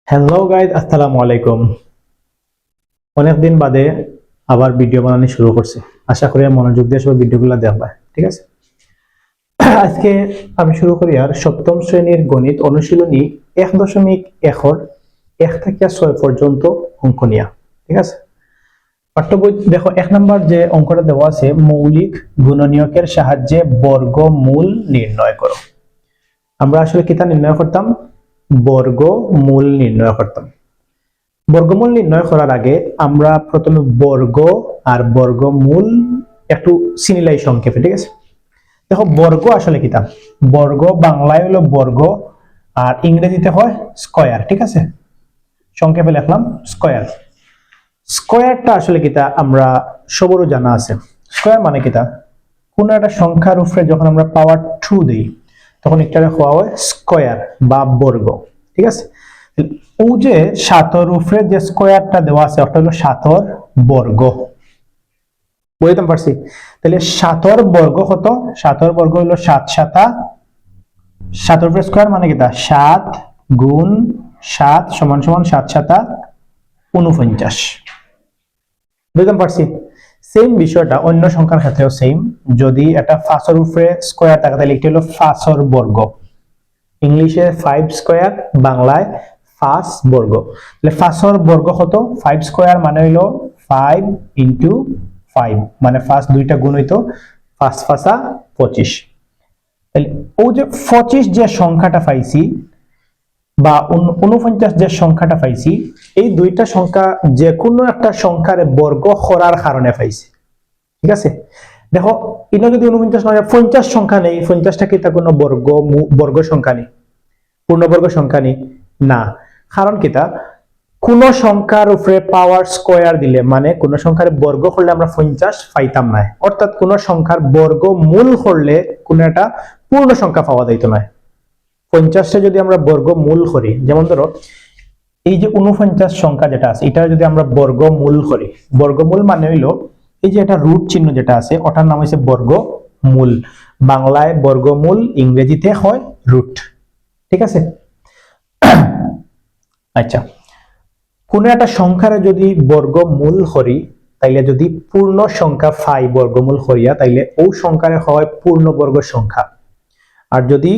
Hello guys, আসসালামু আলাইকুম। অনেকদিন বাদে আবার ভিডিও বানানো শুরু করছি। আশা করি মনোযোগ দিয়ে সব ভিডিওগুলো দেখবা, ঠিক আছে? আজকে আমি শুরু করি আর সপ্তম শ্রেণীর গণিত অনুশীলনী 1.1 1 থেকে 6 পর্যন্ত অঙ্ক নিয়া, ঠিক আছে? পাঠ্য বই দেখো, 1 নম্বর যে অঙ্কটা দেওয়া আছে, মৌলিক গুণনীয়কের সাহায্যে বর্গমূল নির্ণয় করো। আমরা আসলে কিতা নির্ণয় করতাম? বর্গমূল নির্ণয় করতাম। বর্গমূল নির্ণয় করার আগে আমরা প্রথমে বর্গ আর বর্গমূল একটু চিনিলাই সংক্ষেপে, ঠিক আছে? দেখো, বর্গ আসলে কিতা? বর্গ বাংলায় হলো বর্গ, আর ইংরেজিতে হয় স্কয়ার, ঠিক আছে? সংক্ষেপে লিখলাম স্কয়ার। স্কয়ারটা আসলে কিতা আমরা সবারও জানা আছে। স্কয়ার মানে কিতা? কোন একটা সংখ্যার উপরে যখন আমরা পাওয়ার 2 দেই, তখন এটাকে হওয়া হয় স্কয়ার বা বর্গ, ঠিক আছে? ও যে 7 উপরে যে স্কয়ারটা দেওয়া আছে, ওটা হলো 7 বর্গ। বুঝতে পারছি? তাহলে 7 বর্গ কত? 7 বর্গ হলো 7 7 7 উপরে স্কয়ার মানে কিতা? 7 গুণ 7 সমান সমান 7 7 49। বুঝতে পারছি? সেম বিষয়টা অন্য সংখ্যার ক্ষেত্রেও সেম। যদি এটা 5 এর উপরে স্কয়ার থাকে, তাহলে এটা হলো 5 বর্গ। ইংলিশে 5 স্কয়ার, বাংলায় 5 বর্গ। তাহলে 5 বর্গ কত? 5 স্কয়ার মানে হইলো 5 ইনটু 5, মানে 5 দুইটা গুণ হইতো 5 5 25। তাহলে ও যে 25 যে সংখ্যাটা পাইছি বা 49 যে সংখ্যাটা পাইছি, এই দুইটা সংখ্যা যে কোনো একটা সংখ্যার বর্গ করার কারণে পাইছি, ঠিক আছে? দেখো, এটা যদি 49 নয়, 50 সংখ্যা নেই, 50টা কি তা কোনো বর্গ সংখ্যা নেই, পূর্ণবর্গ সংখ্যা নেই না। কারণ কিতা? কোন সংখ্যার উপরে পাওয়ার স্কয়ার দিলে, মানে কোন সংখ্যার বর্গ করলে আমরা 50 পাইতাম না, অর্থাৎ কোন সংখ্যার বর্গ মূল করলে কোন একটা পূর্ণ সংখ্যা পাওয়া যাইত না। 50টা যদি আমরা বর্গ মূল করি, যেমন ধরো এই যে 49 সংখ্যা যেটা আছে, এটা যদি আমরা বর্গমূল করি, বর্গমূল মানে হইলো এই যে এটা রুট চিহ্ন যেটা আছে, ওটার নাম হইছে বর্গমূল। বাংলায় বর্গমূল, ইংরেজিতে হয় রুট, ঠিক আছে? আচ্ছা, কোন একটা সংখ্যার যদি বর্গমূল করি, তাইলে যদি পূর্ণ সংখ্যা পাই বর্গমূল করিয়া, তাইলে ও সংখ্যারে হয় পূর্ণবর্গ সংখ্যা। আর যদি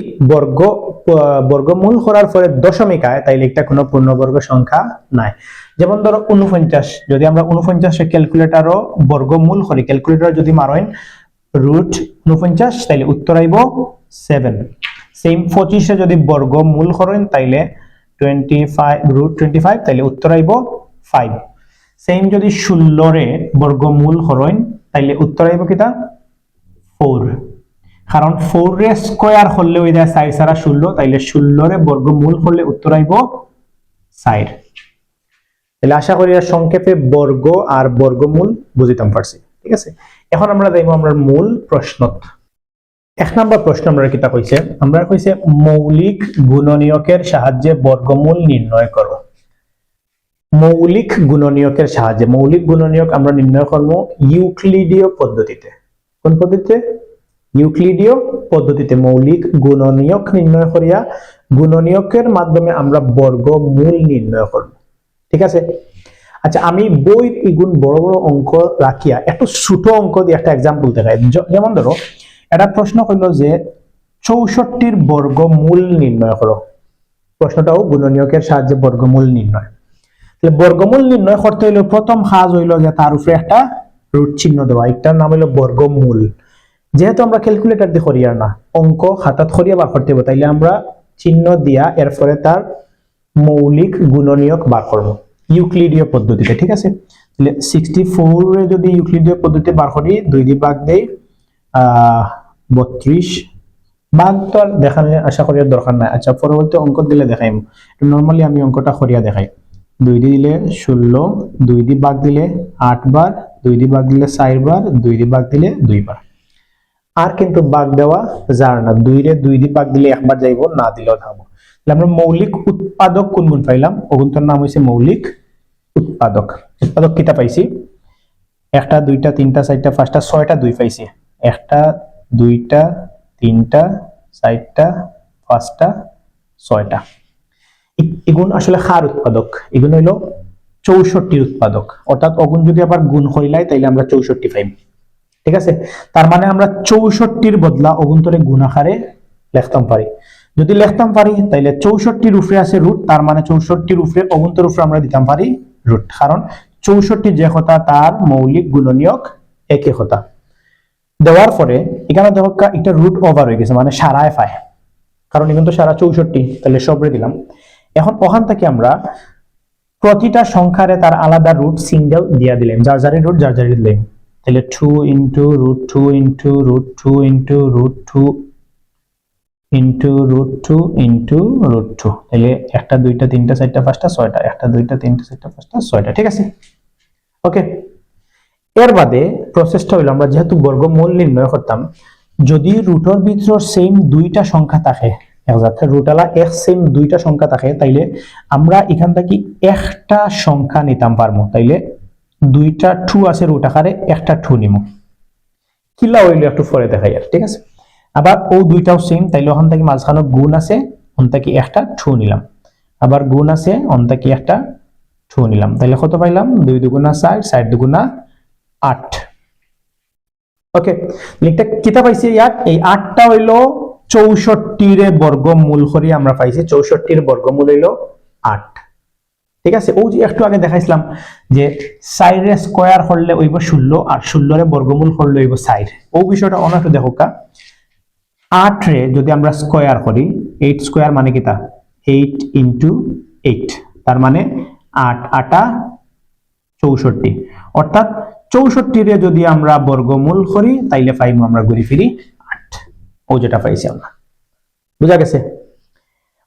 বর্গমূল করার পরে দশমিক আয়, তাইলে এটা কোনো পূর্ণবর্গ সংখ্যা নাই। যেমন ধরো 49, যদি আমরা 49 ক্যালকুলেটরও বর্গমূল করি, ক্যালকুলেটর যদি মারেন রুট 49, তাইলে উত্তর আইব 7। সেম 25 যদি বর্গমূল করেন, তাইলে 25 রুট 25, তাইলে উত্তর আইব 5। সেম যদি 16 বর্গমূল করেন, তাইলে উত্তর আইব কিটা? 4। কারণ 4 রে স্কয়ার করলে ওই যায় 4 সারা 16, তাইলে 16 রে বর্গমূল করলে উত্তর আইব 4। তাহলে আশা করি সংক্ষেপে বর্গ আর বর্গমূল বুঝিতাম পারছি, ঠিক আছে? এখন আমরা যাইব আমরা মূল প্রশ্ন। 1 নম্বর প্রশ্ন আমরা কিতা কইছে? আমরা কইছে মৌলিক গুণনীয়কের সাহায্যে বর্গমূল নির্ণয় করো। মৌলিক গুণনীয়কের সাহায্যে, মৌলিক গুণনীয়ক আমরা নির্ণয় করব ইউক্লিডীয় পদ্ধতিতে। কোন পদ্ধতিতে? ইউক্লিডীয় পদ্ধতিতে মৌলিক গুণনীয়ক নির্ণয় করিয়া গুণনীয়কের মাধ্যমে আমরা বর্গমূল নির্ণয় করব, ঠিক আছে? আচ্ছা, আমি বইয়ের ইগুণ বড় বড় অঙ্ক রাখিয়া একটু ছোট অঙ্ক দিয়ে একটা এক্সাম্পল দেখাই। যেমন ধরো, একটা প্রশ্ন হইল যে 64 বর্গমূল নির্ণয় করো। প্রশ্নটাও গুণনীয়কের সাহায্যে বর্গমূল নির্ণয়। তাহলে বর্গমূল নির্ণয় করতে হইলে প্রথম কাজ হইল যে তার উপরে একটা রুট চিহ্ন দেওয়া, এটার নাম হইল বর্গমূল। যেহেতু আমরা ক্যালকুলেটর দিয়ে করিয়া না, অঙ্ক খাতাত করিয়া বার করতে হবে, তাইলে আমরা চিহ্ন দিয়া এরপরে তার মৌলিক গুণনীয়ক বার করব ইউক্লিডীয় পদ্ধতিতে, ঠিক আছে? তাহলে 64 এ যদি ইউক্লিডীয় পদ্ধতি বার করি, 2 দিয়ে ভাগ দেই 32, ভাগ তো আর দেখালে আশা করি দরকার নাই। আচ্ছা, পরবর্তী অঙ্ক দিলে দেখাইম। নরমালি আমি অঙ্কটা করিয়া দেখাই। 2 দিয়ে দিলে 16, 2 দিয়ে ভাগ দিলে 8 বার, 2 দিয়ে ভাগ দিলে 4 বার, 2 দিয়ে ভাগ দিলে 2 বার। আর কিন্তু ভাগ দেওয়া যায় না, 2 রে 2 দিয়ে ভাগ দিলে একবার যাইব, না দিলেও থাকবো। তাহলে আমরা মৌলিক উৎপাদক কোন গুণ পাইলাম? ওগুনটার নাম হইছে মৌলিক উৎপাদক। উৎপাদক কিটা পাইছি? 1টা 2টা 3টা 4টা 5টা 6টা 2 পাইছি। 1টা 2টা 3টা 4টা 5টা 6টা। এগুন আসলে খার উৎপাদক, এগুন হইল 64 উৎপাদক, অর্থাৎ অগুন যদি আবার গুণ হইলাই তাইলে আমরা 64 পাইব। ঠিক আছে, তার মানে আমরা 64 বদলা অগুন্তরে গুণ আকারে লিখতাম পারি। যদি লিখতাম পারি তাইলে 64 উপরে আছে রুট, তার মানে 64 উপরে অগুন্তর উপরে আমরা দিতাম পারি রুট, কারণ 64 যে কথা তার মৌলিক গুণনীয়ক একই কথা। দেওয়ার পরে এখানে দেখো একটা রুট ওভার হয়ে গেছে, মানে সারায় পায়, কারণ এখানে তো সারা 64, তাহলে সবরে দিলাম। এখন ওখান থেকে আমরা প্রতিটা সংখ্যারে তার আলাদা রুট সিঙ্গেল দিয়া দিলাম, যার যারি রুট যার যারি দিলাম। তাহলে 2 into root 2 into root 2 into root 2 into root 2 into root 2, তাহলে 1 2 3 4 5 6টা, 1 2 3 4 5 6টা। ঠিক আছে, ওকে। এর বাদে প্রসেসটা হইলো, আমরা যেহেতু বর্গমূল নির্ণয় করতাম, যদি রুটের ভিতর সেম দুইটা সংখ্যা থাকে, রুটালা এক সেম দুইটা সংখ্যা থাকে, তাইলে আমরা এখান থেকে একটা সংখ্যা নিতাম পারবো। তাইলে দুইটা 2 আছে রুট আকারে, একটা 2 নিব, কিলা হইলো একটু পরে দেখাই আর। ঠিক আছে, আবার ও দুইটাও সেম, তাইলে ওখান থেকে মাঝখানে গুণ আছে, ওখান থেকে একটা 2 নিলাম, আবার গুণ আছে, ওখান থেকে একটা 2 নিলাম, তাইলে কত পাইলাম? 2 দুগুণা 4, 4 দুগুণা 8। ওকে, লিখটা কিতা পাইছি ইয়াত? এই 8টা হইলো 64 এর বর্গমূল করি আমরা পাইছি, 64 এর বর্গমূল হইলো 8। ঠিক আছে, ও যে একটু আগে দেখাইছিলাম যে 4 এর স্কয়ার করলে হইব 16, আর 16 এর বর্গমূল করলে হইব 4। ও বিষয়টা অন্য একটু দেখো কা। 8 রে যদি আমরা স্কয়ার করি, 8 স্কয়ার মানে কিতা? 8 ইনটু 8, তার মানে 8 8 64, অর্থাৎ 64 রে যদি আমরা বর্গমূল করি তাইলে পাইবো আমরা ঘুরি ফিরি 8, ও যেটা পাইছি আমরা। বুঝা গেছে?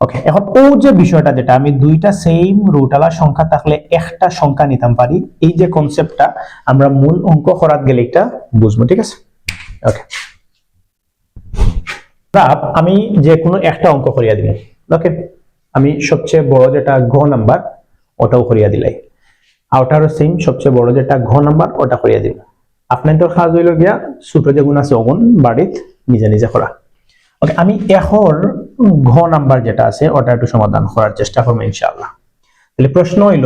ওকে, এখন ও যে বিষয়টা, যেটা আমি দুইটা সেম রুটওয়ালা সংখ্যা থাকলে একটা সংখ্যা নিতাম পারি, এই যে কনসেপ্টটা আমরা মূল অঙ্ক করাত গেলে এটা বুঝবো। ঠিক আছে, ওকে। আমি যে কোনো একটা অঙ্ক করিয়া দিলাম। ওকে, আমি সবচেয়ে বড় যেটা ঘ নাম্বার ওটাও করিয়া দিলাই, আউটারও সেম, সবচেয়ে বড় যেটা ঘ নাম্বার ওটা করিয়া দিব। আপনার তো কাজ হইল গিয়া ছোট যে গুণ আছে ওগুন বাড়িত নিজে নিজে করা। ওকে, আমি এখন ঘ নাম্বার যেটা আছে ওটা একটু সমাধান করার চেষ্টা করবো ইনশাআল্লাহ। তাহলে প্রশ্ন হইল,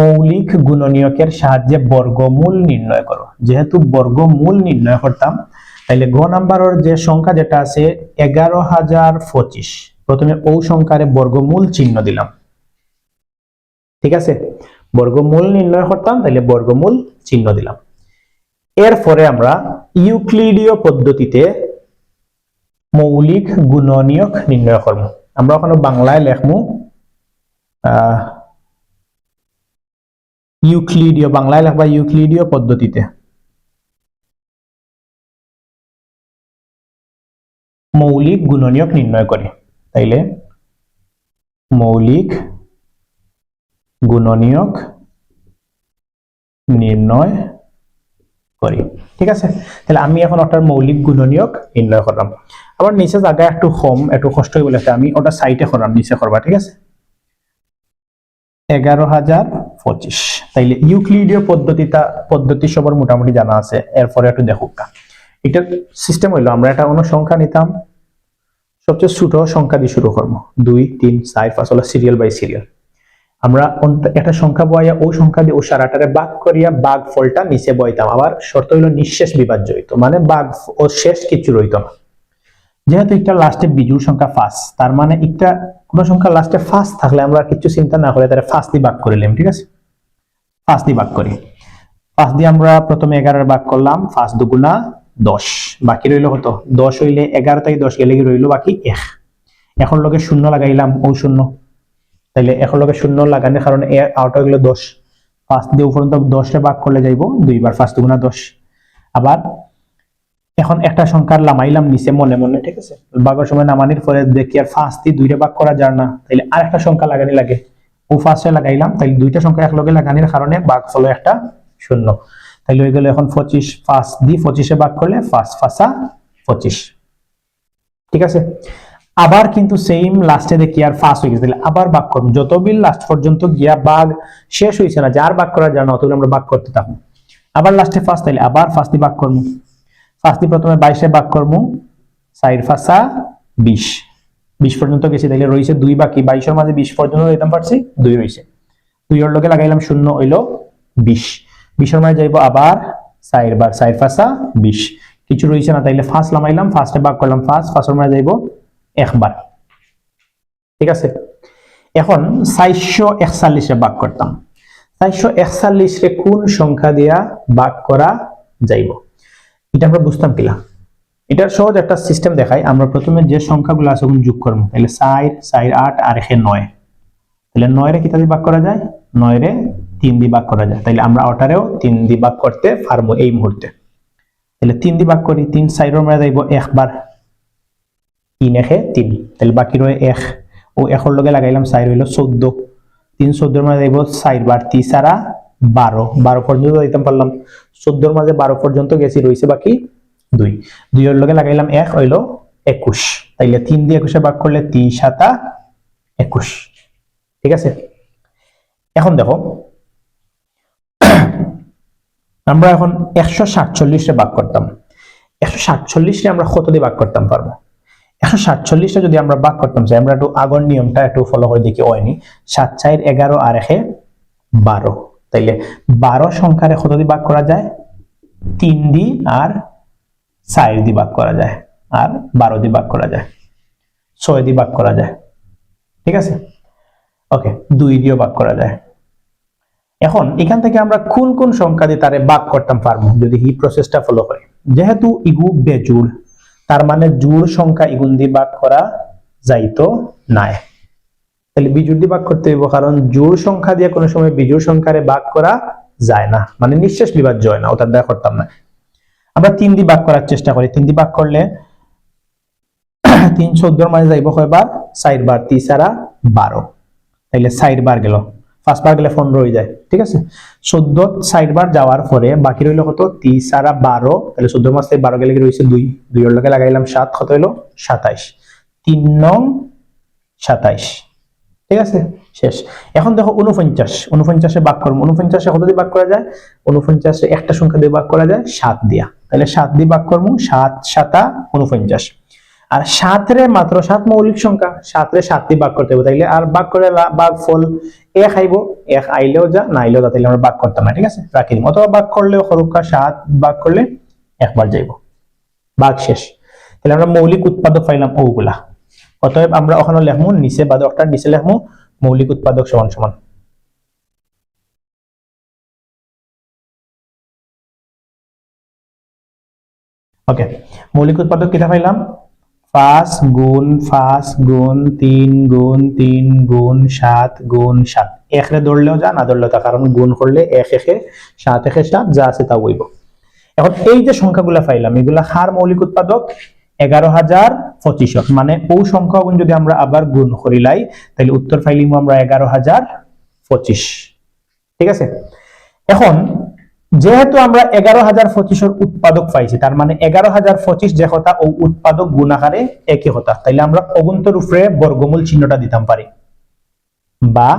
মৌলিক গুণনীয়কের সাহায্যে বর্গমূল নির্ণয় করো। যেহেতু বর্গমূল নির্ণয় করতাম, তাহলে ঘ নাম্বারের যে সংখ্যা যেটা আছে 11,025, প্রথমে ও সংখ্যারে বর্গমূল চিহ্ন দিলাম। ঠিক আছে, বর্গমূল নির্ণয় করতাম, তাহলে বর্গমূল চিহ্ন দিলাম। এরপরে আমরা ইউক্লিডীয় পদ্ধতিতে মৌলিক গুণনীয়ক নির্ণয় করব। আমরা ওখানে বাংলায় লেখমু ইউক্লিডীয়, বাংলায় লেখবা ইউক্লিডীয় পদ্ধতিতে মৌলিক গুণনীয়ক নির্ণয় করি। তাইলে মৌলিক গুণনীয়ক নির্ণয় করি। ঠিক আছে, তাহলে আমি এখন ওটার মৌলিক গুণনীয়ক নির্ণয় করলাম। আবার নিচে জায়গা একটু কম, একটু কষ্ট হয়ে বলেছে, আমি ওটা সাইডে করলাম, নিচে করবা। ঠিক আছে, 11,025। তাইলে ইউক্লিডীয় পদ্ধতি সবার মোটামুটি জানা আছে। এরপরে একটু দেখুক, এটার সিস্টেম হইলো, আমরা একটা কোনো সংখ্যা নিতাম, সবচেয়ে ছোট সংখ্যা দিয়ে শুরু করবো, 2 3 4 5 হলো সিরিয়াল বাই সিরিয়াল। আমরা একটা সংখ্যা বইয়া ও সংখ্যা দিয়ে ও সারাটারে ভাগ করিয়া ভাগ ফলটা নিচে বইতাম। আবার শর্ত হইলো নিঃশেষ বিভাজ্য হইতো, মানে ভাগ ও শেষ কিছু রইতো না। যেহেতু একটা লাস্টে বিজোড় সংখ্যা 5, তার মানে একটা কোন সংখ্যা লাস্টে 5 থাকলে আমরা কিছু চিন্তা না করে তারে 5 দিয়ে ভাগ করিলাম। ঠিক আছে, 5 দিয়ে ভাগ করি, 5 দিয়ে আমরা প্রথমে 11 ভাগ করলাম, 5 দুগুণা 10, বাকি রইল কত? 10 হইলে 11 থেকে 10 গেলে কি রইল বাকি 1। এখন লগে শূন্য লাগাইলাম, ও শূন্য, তাইলে এখন লগে শূন্য লাগানোর কারণে আউট হয়ে গেল 10। 5 দিয়ে উপরন্ত 10 রে ভাগ করলে যাইব 2 বার, 5 দুগুণা 10। আবার এখন একটা সংখ্যার লামাইলাম নিচে মনে মনে। ঠিক আছে, ভাগের সময় নামানির পরে দেখি আর 5 দিয়ে 2 রে ভাগ করা যায় না, তাইলে আরেকটা সংখ্যা লাগানি লাগে, ও 5 এ লাগাইলাম, তাইলে দুইটা সংখ্যা একলগে লাগানির কারণে ভাগ হলো একটা শূন্য। তাইলে হয়ে গেল এখন 25, 5 দিয়ে 25 এ ভাগ করলে 5 5 25। ঠিক আছে, আবার কিন্তু সেম লাস্টে দেখি আর 5 হয়ে গেছে, তাহলে আবার ভাগ করব, যতবিল লাস্ট পর্যন্ত গিয়া ভাগ শেষ হইছে না, যার ভাগ করা যায় না অতগুলো আমরা ভাগ করতে থাকবো। আবার লাস্টে 5, তাইলে আবার 5 দিয়ে ভাগ করব, 5 দিয়ে প্রথমে 22 এ ভাগ করব, 4 5 20, 20 পর্যন্ত গেছি, তাইলে রয়েছে 2 বাকি। 22 এর মাঝে 20 পর্যন্ত যেতাম পারছি, 2 রয়েছে। 2 এর লগে লাগাইলাম 0, হইলো 20। 20 এর মাঝে যাইবো আবার 4 বার, 4 5 20। কিছু রয়েছে না, তাইলে ফার্স্ট লামাইলাম, ফার্স্টে ভাগ করলাম, ফার্স্ট এর মাঝে যাইবো 1 বার। ঠিক আছে, এখন 441 এ ভাগ করতাম। 441 রে কোন সংখ্যা দিয়া ভাগ করা যাইব, এটা আমরা বুঝতাম কিলা। এটার সহজ একটা সিস্টেম দেখাই। আমরা প্রথমে যে সংখ্যাগুলো আছে ওগুলো যোগ করব। তাহলে 4 4 8 আর এখানে 9, তাহলে 9 রে কিতা দিয়ে ভাগ করা যায়, 9 রে 3 দিয়ে ভাগ করা যায়। তাহলে আমরা ওটারেও 3 দিয়ে ভাগ করতে পারবো এই মুহূর্তে। তাহলে 3 দিয়ে ভাগ করি, 3 4 এর মধ্যে যাইব 1 বার, 3 1 3, তাহলে বাকি রয়ে 1, ও 1 এর লগে লাগাইলাম 4, হইলো 14। 3 14 এর মধ্যে যাইব 4 বার, 3 4 12, 12 পর্যন্ত যাইতাম পারলাম। 14 এর মাঝে 12 পর্যন্ত গেছি, রইছে বাকি 2। 2 এর লগে লাগাইলাম 1, হইলো 21। তাইলে 3 দিয়ে 21 এ ভাগ করলে 3 7 21। ঠিক আছে, এখন দেখো আমরা এখন 147 রে ভাগ করতাম। 147 রে আমরা কত দিয়ে ভাগ করতাম পারবো? 147 রে যদি আমরা ভাগ করতাম চাই, আমরা একটু আগের নিয়মটা একটু ফলো করে দেখি। হয়নি 7 4 11 আর 1 12, তাইলে 12 সংখ্যারে কত দিয়ে ভাগ করা যায়? 3 দিয়ে আর 4 দিয়ে ভাগ করা যায়, আর 12 দিয়ে ভাগ করা যায়, 6 দিয়ে ভাগ করা যায়। ঠিক আছে, ওকে, 2 দিয়েও ভাগ করা যায়। এখন এখান থেকে আমরা কোন কোন সংখ্যা দিয়ে তারে ভাগ করতাম পারবো যদি এই প্রসেসটা ফলো করি। যেহেতু ইগু বেজোড়, তার মানে জোড় সংখ্যা ইগুন দিয়ে ভাগ করা যাইতো না, তাহলে বিজোড় দিয়ে ভাগ করতে হইব, কারণ জোড় সংখ্যা দিয়ে কোনো সময় বিজোড় সংখ্যারে ভাগ করা যায় না, মানে নিঃশেষ বিভাজ্য হয় না, ওটার দ্বারা করতাম না। আমরা 3 দিয়ে ভাগ করার চেষ্টা করি। 3 দিয়ে ভাগ করলে 3 14 এর মাঝে যাইব কয়বার? 4 বার, 3 4 12, তাইলে 4 বার গেল, 5 বার গেলে 15 হয়ে যায়। ঠিক আছে, 14 4 বার যাওয়ার পরে বাকি রইল কত? 3 4 12, তাহলে 14 মাস থেকে 12 গেলে কি রইছে 2, 2 এর লগে লাগাইলাম 7, কত হইলো 27। 3 9 27। ঠিক আছে, শেষ। এখন দেখো 49, 49 এ ভাগ করব। 49 এ কত দিয়ে ভাগ করা যায়? 49 এ একটা সংখ্যা দিয়ে ভাগ করা যায় 7 দিয়া, তাহলে 7 দিয়ে ভাগ করব, 7 7 49। আর 7 রে মাত্র 7 মৌলিক সংখ্যা, 7 রে 7 দিয়ে ভাগ করতে হবে, তাইলে আর ভাগ করে ভাগ ফল 1 আইব, 1 আইলেও যা না আইলেও যা, তাইলে আমরা ভাগ করতাম না। ঠিক আছে, রাখি দিম। অথবা ভাগ করলেও হরুকা 7 ভাগ করলে একবার যাইব, ভাগ শেষ। তাহলে আমরা মৌলিক উৎপাদক পাইলাম ওগুলা। অতএব আমরা ওখানে লিখমু নিচে বাদকটার নিচে লিখমু মৌলিক উৎপাদক সমান সমান। ওকে, মৌলিক উৎপাদক কিটা পাইলাম? 5 গুণ 5 গুণ 3 গুণ 3 গুণ 7 গুণ 7। 1 রে ধরলেও যা, না ধরলেও তা, কারণ গুণ করলে 1 1 7 1 7 যা আছে তা হইব। এখন এই যে সংখ্যাগুলা পাইলাম, এগুলা হার মৌলিক উৎপাদক 11,025, মানে ও সংখ্যাগুণ যদি আমরা আবার গুণ করিলাই, তাহলে উত্তর পাইলিম আমরা 11,025। ঠিক আছে, এখন যেহেতু আমরা 11,025 এর উৎপাদক পাইছি, তার মানে 11,025 যে কথা ও উৎপাদক গুণ আকারে একই কথা, তাইলে আমরা অগুন্তর উপরে বর্গমূল চিহ্নটা দিতাম পারি, বা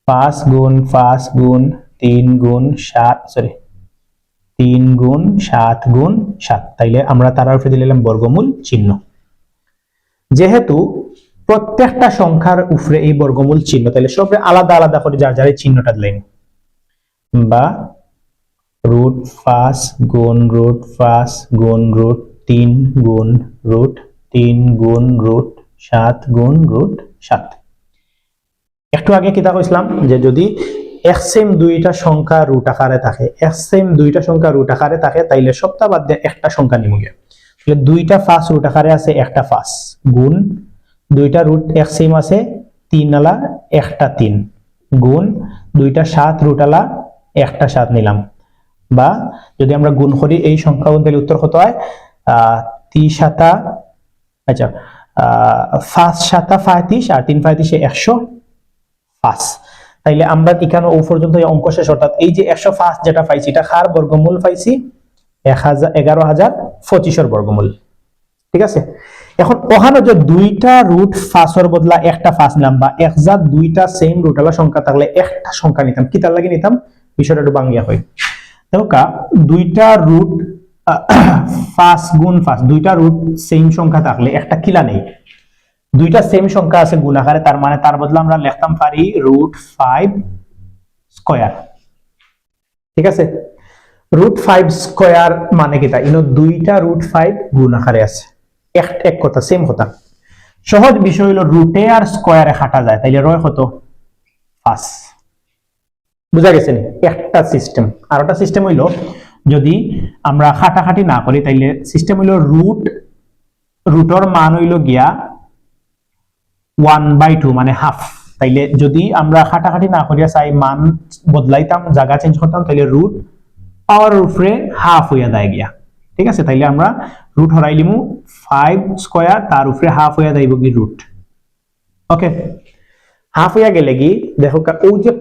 5 গুণ 5 গুণ 3 গুণ 7, সরি 3 গুণ 7 গুণ 7, তাইলে আমরা তার উপরে দিলাম বর্গমূল চিহ্ন। যেহেতু প্রত্যেকটা সংখ্যার উপরে এই বর্গমূল চিহ্ন, তাইলে সবরে আলাদা আলাদা করে যার যার চিহ্নটা দিলেন, বা √5 গুণ √5 গুণ √3 গুণ √3 গুণ √7 গুণ √7। একটু আগে কিতা কইছিলাম যে যদি একসেম দুইটা সংখ্যা রুট আকারে থাকে, একসেম দুইটা সংখ্যা রুট আকারে থাকে, তাইলে সবটা বাদ দিয়ে একটা সংখ্যা নিমুগে। তাহলে দুইটা 5 রুট আকারে আছে, একটা 5 গুণ দুইটা রুট একসেম আছে 3 আলা একটা 3 গুণ দুইটা 7 রুট আলা একটা 7 নিলাম, বা যদি আমরা গুণ করি এই সংখ্যা গুণ, তাহলে উত্তর কত হয়? 3 7, আচ্ছা 5 7 35 আর 3 35 105। তাইলে আমরা এখানে ও পর্যন্ত এই অঙ্ক শেষ, অর্থাৎ এই যে 105 যেটা পাইছি এটা কার বর্গমূল পাইছি? 11,025 এর বর্গমূল। ঠিক আছে, এখন ওখানে যে দুইটা √5 এর বদলা একটা 5 নিলাম, বা একজাত দুইটা সেম রুটওয়ালা সংখ্যা থাকলে একটা সংখ্যা নিতাম, কি তার লাগে নিতাম? বিষয়টা একটু বাংলা হয়। দেখো দুইটা √5 গুণ 5, দুইটা রুট সেম সংখ্যা থাকলে একটা কিলা নেই, দুইটা সেম সংখ্যা আছে গুণ আকারে, তার মানে তার বদলে আমরা লিখতাম পারি √5 স্কয়ার। ঠিক আছে, √5 স্কয়ার মানে কি? তা ইনো দুইটা √5 গুণ আকারে আছে, এক কথা, সেম কথা। সহজ বিষয় হলো রুটে আর স্কয়ারে কাটা যায়, তাইলে রয় কত? 5। বুঝা গেছে নি? একটা সিস্টেম। আর একটা সিস্টেম হইলো যদি আমরা কাটাকাটি না করি, তাইলে সিস্টেম হইলো রুটর মান হইলো গিয়া 1/2 মানে হাফ। তাইলে যদি আমরা কাটাকাটি না করিয়া চাই মান বদলাইতাম, জায়গা চেঞ্জ করতাম, তাইলে রুট পাওয়ার উপরে হাফ হইয়া যায় গিয়া। ঠিক আছে, তাইলে আমরা রুট হরাই লিমু 5 স্কয়ার, তার উপরে হাফ হইয়া যাইব কি রুট। ওকে, হাফ হইয়া গেলে কি দেখো ওই যে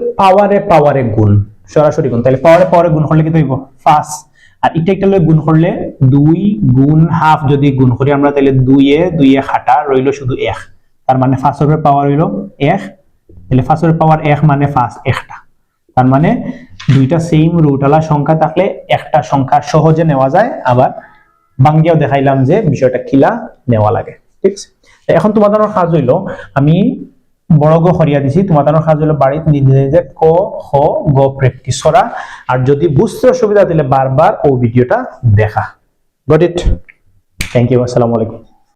পাওয়ারে গুণ, সরাসরি গুণ, তাহলে পাওয়ারে গুণ করলে কি হইব? 5। আর এটা একটা লয়ে গুণ করলে 2 গুণ হাফ যদি গুণ করি আমরা, তাহলে 2 এ কাটা রইল শুধু 1, তার মানে 5 এর পাওয়ার হইল 1। তাহলে 5 এর পাওয়ার 1 মানে 5 একটা, তার মানে দুইটা সেম রুটওয়ালা সংখ্যা থাকলে একটা সংখ্যা সহজে নেওয়া যায়। আবার বাংলাও দেখাইলাম যে বিষয়টা কিলা নেওয়া লাগে। ঠিক আছে, এখন তোমাদের কাজ হইল, আমি বড় গ হরিয়া দিছি, তোমাদের কাজ হলো বাড়িতে নিজে নিজে ক খ গ প্র্যাকটিস করা, আর যদি বুঝতে অসুবিধা দিলে বারবার ও ভিডিওটা দেখা। Got it? থ্যাংক ইউ, আসসালামু আলাইকুম।